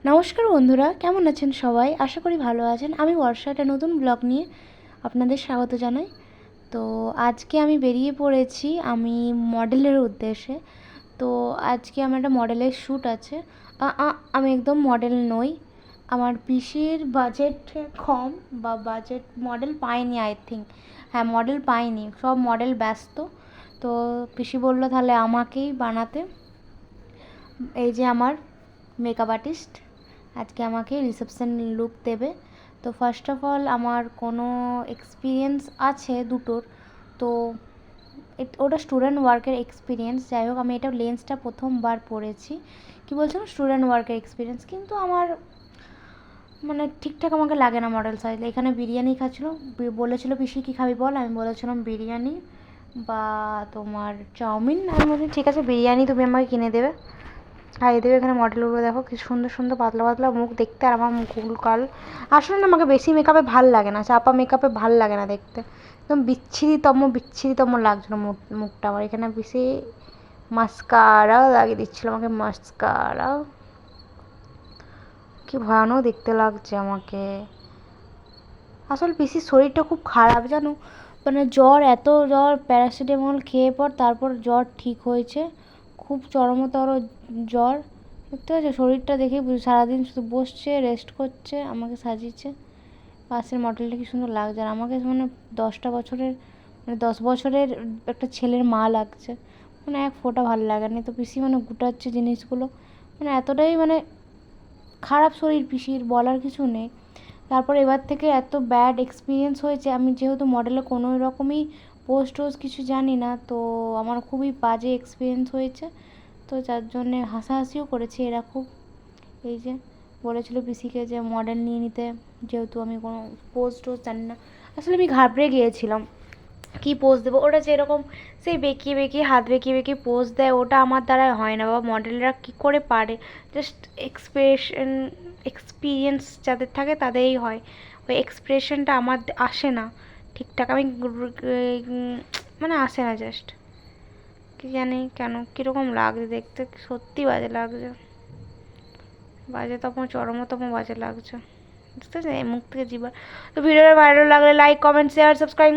নমস্কার বন্ধুরা, কেমন আছেন সবাই? আশা করি ভালো আছেন। আমি বর্ষা, একটা নতুন ব্লগ নিয়ে আপনাদের স্বাগত জানাই। তো আজকে আমি বেরিয়ে পড়েছি আমি মডেলের উদ্দেশ্যে। তো আজকে আমার একটা মডেলের শ্যুট আছে। আমি একদম মডেল নই। আমার পিসির বাজেট কম, বা বাজেট মডেল পায়নি আই থিঙ্ক। হ্যাঁ, মডেল পায়নি, সব মডেল ব্যস্ত। তো পিসি বললো তাহলে আমাকেই বানাতে। এই যে আমার মেকআপ আর্টিস্ট আজকে আমাকে রিসেপশন লুক দেবে। তো ফার্স্ট অফ অল আমার কোনো এক্সপিরিয়েন্স আছে দুটোর। তো ওটা স্টুডেন্ট ওয়ার্কের এক্সপিরিয়েন্স। যাই হোক, আমি এটা লেন্সটা প্রথমবার পরেছি। কি বলছিলাম, স্টুডেন্ট ওয়ার্কের এক্সপিরিয়েন্স, কিন্তু আমার মানে ঠিকঠাক আমাকে লাগে না মডেল সাজলে। এখানে বিরিয়ানি খাচ্ছিলো, বলেছিল পিসি কী খাবি বল। আমি বলেছিলাম বিরিয়ানি বা তোমার চাউমিন। আমি বলছি ঠিক আছে, বিরিয়ানি তুমি আমাকে কিনে দেবে, খাইয়ে দেবে। এখানে মডেলগুলো দেখো কি সুন্দর সুন্দর পাতলা পাতলা মুখ দেখতে, আর আমার মুখগুলো কাল। আসলে না, আমাকে বেশি মেকআপে ভাল লাগে না, চাপা মেকআপে ভাল লাগে না দেখতে। একদম বিচ্ছিরিতম লাগছিল মুখটা আমার। এখানে বেশি মাস্কারা লাগিয়ে দিচ্ছিলো আমাকে, মাস্কারা। কি ভয়ানক দেখতে লাগছে আমাকে। আসলে পিসির শরীরটা খুব খারাপ জানো, মানে জ্বর, এত জ্বর, প্যারাসিটামল খেয়ে পর তারপর জ্বর ঠিক হয়েছে। খুব চরমতর জ্বর। দেখতে পাচ্ছ শরীরটা দেখেই সারাদিন শুধু বসছে, রেস্ট করছে, আমাকে সাজিয়েছে। পাশের মডেলটা কি সুন্দর লাগছে, আর আমাকে মানে 10টা বছরের, মানে 10 বছরের একটা ছেলের মা লাগছে। মানে এক ফোঁটা ভালো লাগেনি। তো পিসি মানে গুটাচ্ছে জিনিসগুলো, মানে এতটাই মানে খারাপ শরীর পিসির, বলার কিছু নেই। তারপর এবার থেকে এত ব্যাড এক্সপিরিয়েন্স হয়েছে। আমি যেহেতু মডেলে কোনো রকমই পোস্ট টোস্ট কিছু জানি না, তো আমার খুবই বাজে এক্সপিরিয়েন্স হয়েছে। তো যার জন্যে হাসাহাসিও করেছে এরা খুব। এই যে বলেছিল পিসিকে যে মডেল নিয়ে নিতে, যেহেতু আমি কোনো পোস্ট টোস্ট জানি না। আসলে আমি ঘাবড়ে গিয়েছিলাম কী পোজ দেবো। ওটা যেরকম সেই বেঁকিয়ে বেঁকিয়ে, হাত বেঁকিয়ে বেঁকিয়ে পোজ দেয়, ওটা আমার দ্বারা হয় না বাবা। মডেলরা কী করে পারে, জাস্ট এক্সপিরিয়েন্স যাদের থাকে তাদেরই হয়। ওই এক্সপ্রেশনটা আমার আসে না ঠিকঠাক। আমি মানে আসে না জাস্ট। কী জানি কেন কীরকম লাগছে দেখতে, সত্যি বাজে লাগছে। বাজে তখন চরমতম বাজে লাগছে, বুঝতে পারছি এই মুখ থেকে জীবন। তো ভিডিওটা ভালো লাগলে লাইক, কমেন্ট, শেয়ার, সাবস্ক্রাইব।